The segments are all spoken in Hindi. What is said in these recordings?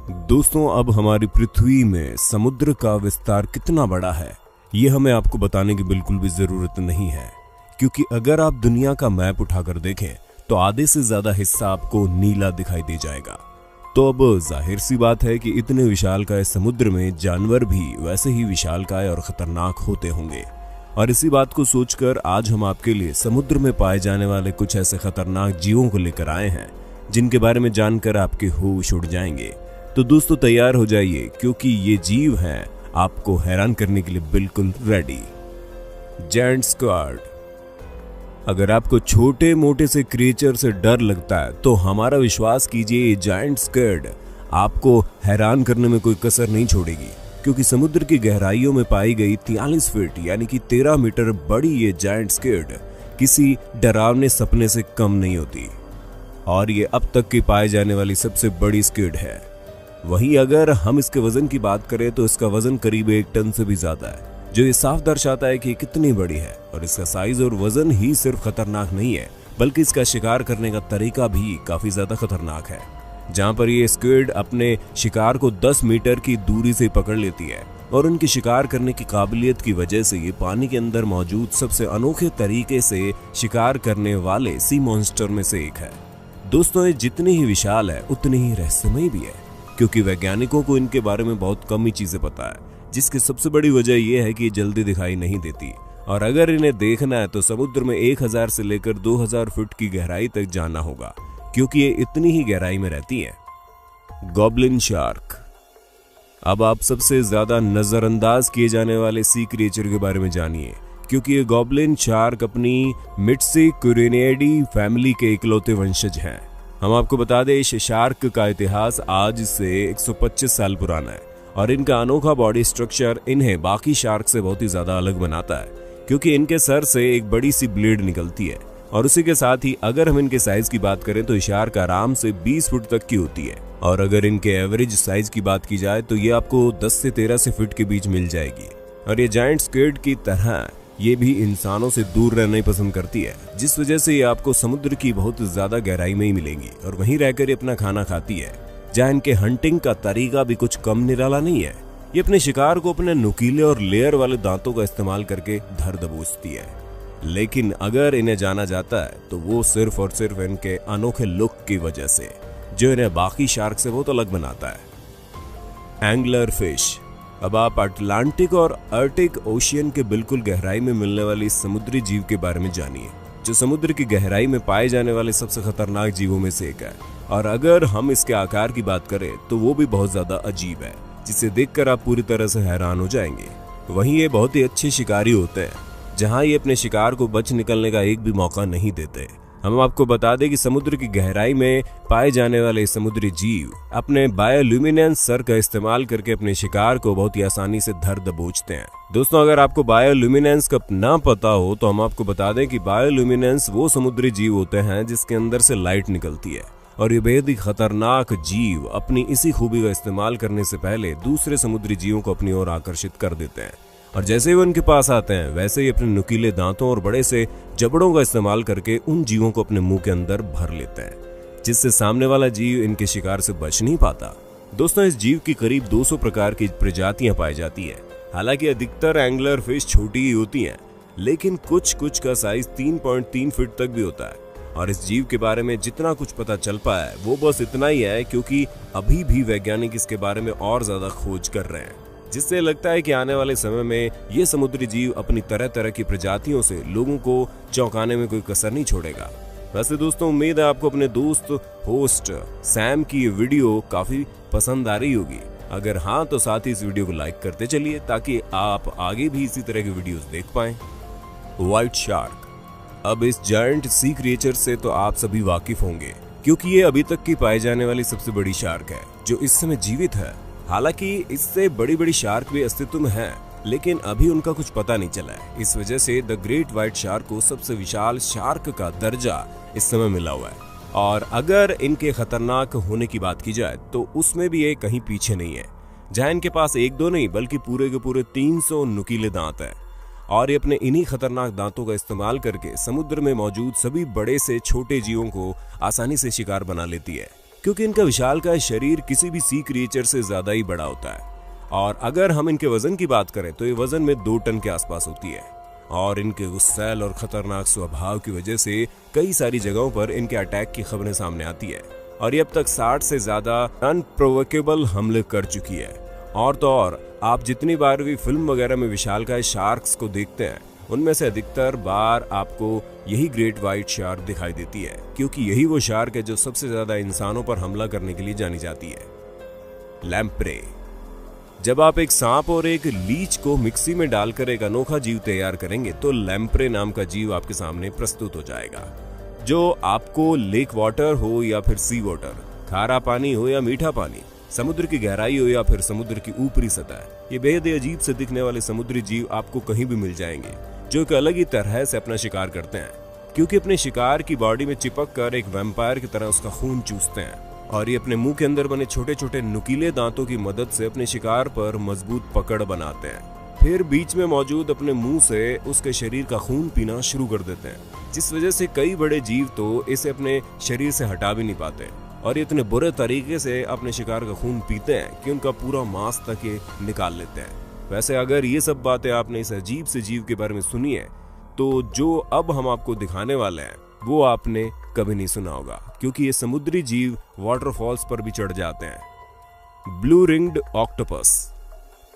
दोस्तों, अब हमारी पृथ्वी में समुद्र का विस्तार कितना बड़ा है ये हमें आपको बताने की बिल्कुल भी जरूरत नहीं है, क्योंकि अगर आप दुनिया का मैप उठाकर देखें तो आधे से ज्यादा हिस्सा आपको नीला दिखाई दे जाएगा। तो अब जाहिर सी बात है कि इतने विशालकाय समुद्र में जानवर भी वैसे ही विशालकाय और खतरनाक होते होंगे। और इसी बात को सोचकर आज हम आपके लिए समुद्र में पाए जाने वाले कुछ ऐसे खतरनाक जीवों को लेकर आए हैं जिनके बारे में जानकर आपके होश उड़ जाएंगे। तो दोस्तों तैयार हो जाइए, क्योंकि ये जीव हैं आपको हैरान करने के लिए बिल्कुल रेडी। Giant squad. अगर आपको छोटे मोटे से क्रिएचर से डर लगता है तो हमारा विश्वास कीजिए, ये जायंट स्क्वाड आपको हैरान करने में कोई कसर नहीं छोड़ेगी, क्योंकि समुद्र की गहराइयों में पाई गई 43 फीट यानी कि 13 मीटर बड़ी ये जायंट स्क्वाड किसी डरावने सपने से कम नहीं होती और ये अब तक की पाए जाने वाली सबसे बड़ी स्क्वाड है। वहीं अगर हम इसके वजन की बात करें तो इसका वजन करीब 1 टन से भी ज्यादा है, जो ये साफ दर्शाता है कि कितनी बड़ी है। और इसका साइज और वजन ही सिर्फ खतरनाक नहीं है, बल्कि इसका शिकार करने का तरीका भी काफी ज्यादा खतरनाक है। जहां पर ये स्क्विड अपने शिकार को 10 मीटर की दूरी से पकड़ लेती है और उनकी शिकार करने की काबिलियत की वजह से ये पानी के अंदर मौजूद सबसे अनोखे तरीके से शिकार करने वाले सी मॉन्स्टर में से एक है। दोस्तों, ये जितनी ही विशाल है उतनी ही रहस्यमय भी है, क्योंकि वैज्ञानिकों को इनके बारे में बहुत कम ही चीजें पता है, जिसकी सबसे बड़ी वजह यह है कि ये जल्दी दिखाई नहीं देती और अगर इन्हें देखना है तो समुद्र में 1000 से लेकर 2000 फुट की गहराई तक जाना होगा, क्योंकि ये इतनी ही गहराई में रहती है। Goblin shark. अब आप सबसे ज्यादा नजरअंदाज किए जाने वाले सी क्रिएचर के बारे में जानिए, क्योंकि ये गॉब्लिन शार्क अपनी मिट्सिकुरिनिडी फैमिली के इकलौते वंशज हैं। हम आपको बता दें, इस शार्क का इतिहास आज से 125 साल पुराना है और इनका अनोखा बॉडी स्ट्रक्चर इन्हें बाकी शार्क से बहुत ही ज्यादा अलग बनाता है, क्योंकि इनके सर से एक बड़ी सी ब्लेड निकलती है और उसी के साथ ही अगर हम इनके साइज की बात करें तो ये शार्क आराम से 20 फुट तक की होती है और अगर इनके एवरेज साइज की बात की जाए तो ये आपको 10 से 13 फुट के बीच मिल जाएगी। और ये जायंट स्क्विड की तरह ये भी इंसानों से दूर रहना ही पसंद करती है, जिस वजह से ये आपको समुद्र की बहुत ज्यादा गहराई में ही मिलेंगी और वहीं रहकर ये अपना खाना खाती है। जहाँ इनके हंटिंग का तरीका भी कुछ कम निराला नहीं है। ये अपने शिकार को अपने नुकीले और लेयर वाले दांतों का इस्तेमाल करके धर दबोचती है, लेकिन अगर इन्हें जाना जाता है तो वो सिर्फ और सिर्फ इनके अनोखे लुक की वजह से, जो इन्हें बाकी शार्क से बहुत अलग बनाता है। Angler fish. अब आप अटलांटिक और आर्टिक ओशियन के बिल्कुल गहराई में मिलने वाली इस समुद्री जीव के बारे में जानिए, जो समुद्र की गहराई में पाए जाने वाले सबसे खतरनाक जीवों में से एक है। और अगर हम इसके आकार की बात करें तो वो भी बहुत ज्यादा अजीब है, जिसे देखकर आप पूरी तरह से हैरान हो जाएंगे। वहीं ये बहुत ही अच्छे शिकारी होते हैं, जहां ये अपने शिकार को बच निकलने का एक भी मौका नहीं देते। हम आपको बता दें कि समुद्र की गहराई में पाए जाने वाले समुद्री जीव अपने बायोल्यूमिनेंस सर का इस्तेमाल करके अपने शिकार को बहुत ही आसानी से धर दबोचते हैं। दोस्तों, अगर आपको बायोल्यूमिनेंस का ना पता हो तो हम आपको बता दें कि बायोल्यूमिनेंस वो समुद्री जीव होते हैं जिसके अंदर से लाइट निकलती है और ये बेहद ही खतरनाक जीव अपनी इसी खूबी का इस्तेमाल करने से पहले दूसरे समुद्री जीवों को अपनी ओर आकर्षित कर देते हैं और जैसे ही वो उनके पास आते हैं वैसे ही अपने नुकीले दांतों और बड़े से जबड़ों का इस्तेमाल करके उन जीवों को अपने मुंह के अंदर भर लेते हैं, जिससे सामने वाला जीव इनके शिकार से बच नहीं पाता। दोस्तों, इस जीव की करीब 200 प्रकार की प्रजातियां पाई जाती है। हालांकि अधिकतर एंगलर फिश छोटी ही होती हैं, लेकिन कुछ का साइज 3.3 फीट तक भी होता है। और इस जीव के बारे में जितना कुछ पता चल पाया है वो बस इतना ही है, क्योंकि अभी भी वैज्ञानिक इसके बारे में और ज्यादा खोज कर रहे हैं, जिससे लगता है कि आने वाले समय में ये समुद्री जीव अपनी तरह तरह की प्रजातियों से लोगों को चौंकाने में कोई कसर नहीं छोड़ेगा। वैसे दोस्तों, उम्मीद है आपको अपने दोस्त होस्ट सैम की ये वीडियो काफी पसंद आ रही होगी। अगर हाँ तो साथ ही इस वीडियो को लाइक करते चलिए, ताकि आप आगे भी इसी तरह की वीडियोस देख पाएं। White shark. अब इस जायंट सी क्रिएचर से तो आप सभी वाकिफ होंगे, क्योंकि ये अभी तक की पाई जाने वाली सबसे बड़ी शार्क है जो इस समय जीवित है। हालांकि इससे बड़ी बड़ी शार्क भी अस्तित्व में हैं, लेकिन अभी उनका कुछ पता नहीं चला है। इस वजह से द ग्रेट व्हाइट शार्क को सबसे विशाल शार्क का दर्जा इस समय मिला हुआ है और अगर इनके खतरनाक होने की बात की जाए तो उसमें भी ये कहीं पीछे नहीं है, जहां इनके पास 1-2 नहीं बल्कि पूरे के पूरे 300 नुकीले दांत हैं और ये अपने इन्हीं खतरनाक दांतों का इस्तेमाल करके समुद्र में मौजूद सभी बड़े से छोटे जीवों को आसानी से शिकार बना लेती है। क्योंकि इनका विशालकाय शरीर किसी भी सी क्रिएचर से ज्यादा ही बड़ा होता है। और अगर हम इनके वजन की बात करें तो ये वजन में 2 टन के आसपास होती है। और इनके गुस्सैल और खतरनाक स्वभाव की वजह से कई सारी जगहों पर इनके अटैक की खबरें सामने आती है और ये अब तक 60 से ज्यादा अनप्रोवोकेबल हमले कर चुकी है। और तो और आप जितनी बार भी फिल्म वगैरह में विशालकाय शार्क्स को देखते हैं, उनमें से अधिकतर बार आपको यही ग्रेट व्हाइट शार्क दिखाई देती है, क्योंकि यही वो शार्क है जो सबसे ज्यादा इंसानों पर हमला करने के लिए जानी जाती है। लैम्प्रे। जब आप एक सांप और एक लीच को मिक्सी में डालकर एक अनोखा जीव तैयार करेंगे तो लैम्प्रे नाम का जीव आपके सामने प्रस्तुत हो जाएगा, जो आपको लेक वाटर हो या फिर सी वाटर, खारा पानी हो या मीठा पानी, समुद्र की गहराई हो या फिर समुद्र की ऊपरी सतह, ये बेहद अजीब से दिखने वाले समुद्री जीव आपको कहीं भी मिल जाएंगे, जो एक अलग ही तरह से अपना शिकार करते हैं, क्योंकि अपने शिकार की बॉडी में चिपक कर एक वैम्पायर की तरह उसका खून चूसते हैं। और ये अपने मुंह के अंदर बने छोटे छोटे नुकीले दांतों की मदद से अपने शिकार पर मजबूत पकड़ बनाते हैं। फिर बीच में मौजूद अपने मुंह से उसके शरीर का खून पीना शुरू कर देते हैं, जिस वजह से कई बड़े जीव तो इसे अपने शरीर से हटा भी नहीं पाते और ये इतने बुरे तरीके से अपने शिकार का खून पीते हैं कि उनका पूरा मांस तक ये निकाल लेते हैं। वैसे अगर ये सब बातें आपने इस अजीब से जीव के बारे में सुनी है, तो जो अब हम आपको दिखाने वाले हैं वो आपने कभी नहीं सुना होगा, क्योंकि ये समुद्री जीव वाटरफॉल्स पर भी चढ़ जाते हैं। Blue ringed octopus.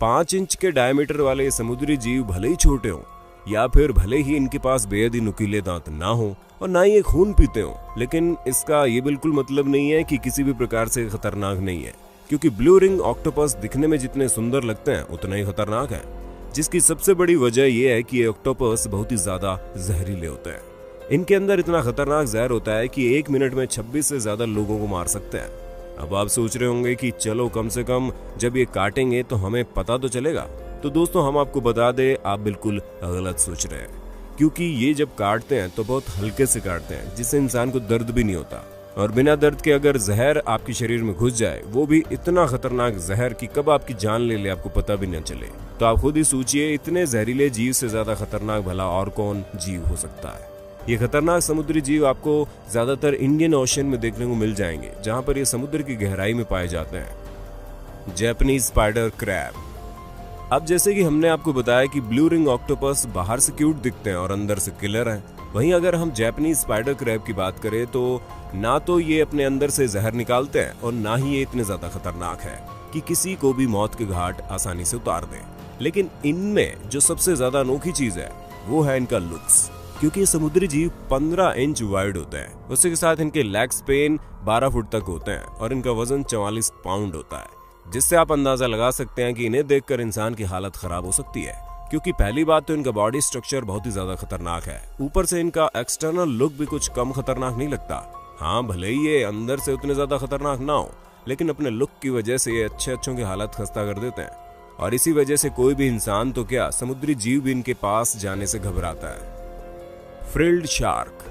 5 इंच के डायमीटर वाले समुद्री जीव भले ही छोटे हों या फिर भले ही इनके पास बेहद ही नुकीले दांत ना हो और ना ही ये खून पीते हो, लेकिन इसका ये बिल्कुल मतलब नहीं है कि किसी भी प्रकार से खतरनाक नहीं है, क्योंकि ब्लू रिंग ऑक्टोपस दिखने में जितने सुंदर लगते हैं उतना ही खतरनाक है, जिसकी सबसे बड़ी वजह यह है कि ये ऑक्टोपस बहुत ही ज्यादा जहरीले होते हैं। इनके अंदर इतना खतरनाक जहर होता है कि 1 मिनट में 26 से ज्यादा लोगों को मार सकते हैं। अब आप सोच रहे होंगे कि चलो कम से कम जब ये काटेंगे तो हमें पता तो चलेगा। तो दोस्तों हम आपको बता दें, आप बिल्कुल गलत सोच रहे हैं, क्योंकि ये जब काटते हैं तो बहुत हल्के से काटते हैं, जिससे इंसान को दर्द भी नहीं होता। और बिना दर्द के अगर जहर आपके शरीर में घुस जाए, वो भी इतना खतरनाक जहर कि कब आपकी जान ले ले आपको पता भी न चले। तो आप खुद ही सोचिए, इतने जहरीले जीव से ज्यादा खतरनाक भला और कौन जीव हो सकता है। ये खतरनाक समुद्री जीव आपको ज्यादातर इंडियन ओशन में देखने को मिल जाएंगे, जहां पर ये समुद्र की गहराई में पाए जाते हैं। Japanese spider crab. अब जैसे कि हमने आपको बताया कि ब्लू रिंग ऑक्टोपस बाहर से क्यूट दिखते हैं और अंदर से किलर हैं, वहीं अगर हम जैपनीज स्पाइडर क्रैब की बात करें तो ना तो ये अपने अंदर से जहर निकालते हैं और ना ही ये इतने ज्यादा खतरनाक है कि किसी को भी मौत के घाट आसानी से उतार दें। लेकिन इनमें जो सबसे ज्यादा अनोखी चीज है वो है इनका लुक्स, क्योंकि ये समुद्री जीव 15 इंच वाइड होते हैं। उसी के साथ इनके लेग स्पेन 12 फुट तक होते हैं और इनका वजन 44 पाउंड होता है, जिससे आप अंदाजा लगा सकते हैं कि इन्हें देखकर इंसान की हालत खराब हो सकती है। क्योंकि पहली बात तो इनका बॉडी स्ट्रक्चर बहुत ही ज्यादा खतरनाक है, ऊपर से इनका एक्सटर्नल लुक भी कुछ कम खतरनाक नहीं लगता। हाँ, भले ही ये अंदर से उतने ज्यादा खतरनाक ना हो, लेकिन अपने लुक की वजह से ये अच्छों की हालत खस्ता कर देते हैं और इसी वजह से कोई भी इंसान तो क्या, समुद्री जीव भी इनके पास जाने से घबराता है। Frilled shark.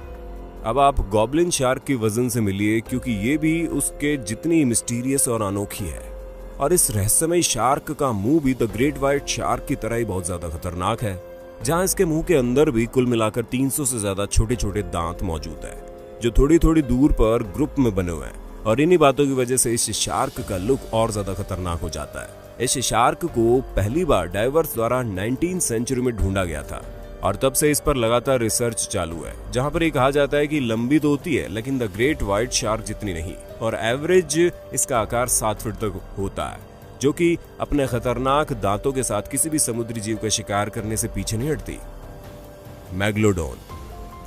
अब आप गॉब्लिन शार्क की वजन से मिलिए, क्योंकि ये भी उसके जितनी मिस्टीरियस और अनोखी है। और इस रहस्यमय शार्क का मुंह भी द ग्रेट व्हाइट शार्क की तरह ही बहुत ज्यादा खतरनाक है, जहां इसके मुंह के अंदर भी कुल मिलाकर 300 से ज्यादा छोटे छोटे दांत मौजूद है, जो थोड़ी थोड़ी दूर पर ग्रुप में बने हुए हैं। और इन्हीं बातों की वजह से इस शार्क का लुक और ज्यादा खतरनाक हो जाता है। इस शार्क को पहली बार डाइवर्स द्वारा 19वीं सेंचुरी में ढूंढा गया था और तब से इस पर लगातार रिसर्च चालू है, जहां पर ये कहा जाता है कि लंबी तो होती है लेकिन द ग्रेट व्हाइट शार्क जितनी नहीं, और एवरेज इसका आकार 7 फुट तक होता है, जो कि अपने खतरनाक दांतों के साथ किसी भी समुद्री जीव का शिकार करने से पीछे नहीं हटती। मैग्लोडोन।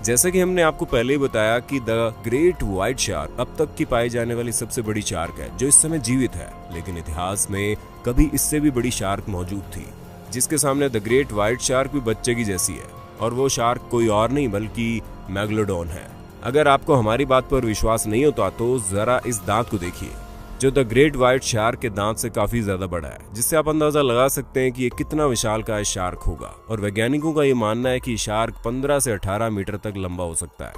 जैसा कि हमने आपको पहले ही बताया कि द ग्रेट व्हाइट शार्क अब तक की पाई जाने वाली सबसे बड़ी शार्क है जो इस समय जीवित है, लेकिन इतिहास में कभी इससे भी बड़ी शार्क मौजूद थी, जिसके सामने द ग्रेट व्हाइट शार्क भी बच्चे की जैसी है। और वो शार्क कोई और नहीं बल्कि मैग्लोडोन है। अगर आपको हमारी बात पर विश्वास नहीं होता तो जरा इस दांत को देखिए, जो द ग्रेट व्हाइट शार्क के दांत से काफी ज्यादा बड़ा है, जिससे आप अंदाजा लगा सकते हैं कि ये कितना विशालकाय शार्क होगा। और वैज्ञानिकों का ये मानना है कि शार्क 15 से 18 मीटर तक लंबा हो सकता है,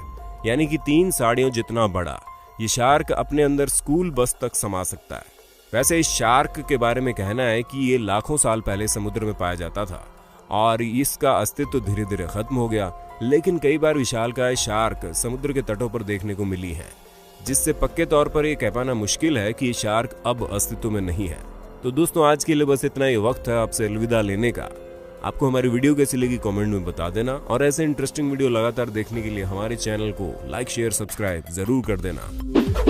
यानी कि 3 साड़ियों जितना बड़ा। ये शार्क अपने अंदर स्कूल बस तक समा सकता है। वैसे इस शार्क के बारे में कहना है कि ये लाखों साल पहले समुद्र में पाया जाता था और इसका अस्तित्व धीरे धीरे खत्म हो गया, लेकिन कई बार विशालकाय शार्क समुद्र के तटों पर देखने को मिली है, जिससे पक्के तौर पर यह कह पाना मुश्किल है कि ये शार्क अब अस्तित्व में नहीं है। तो दोस्तों आज के लिए बस इतना ही वक्त है आपसे अलविदा लेने का। आपको हमारी वीडियो कैसी लगी कमेंट में बता देना और ऐसे इंटरेस्टिंग वीडियो लगातार देखने के लिए हमारे चैनल को लाइक शेयर सब्सक्राइब जरूर कर देना।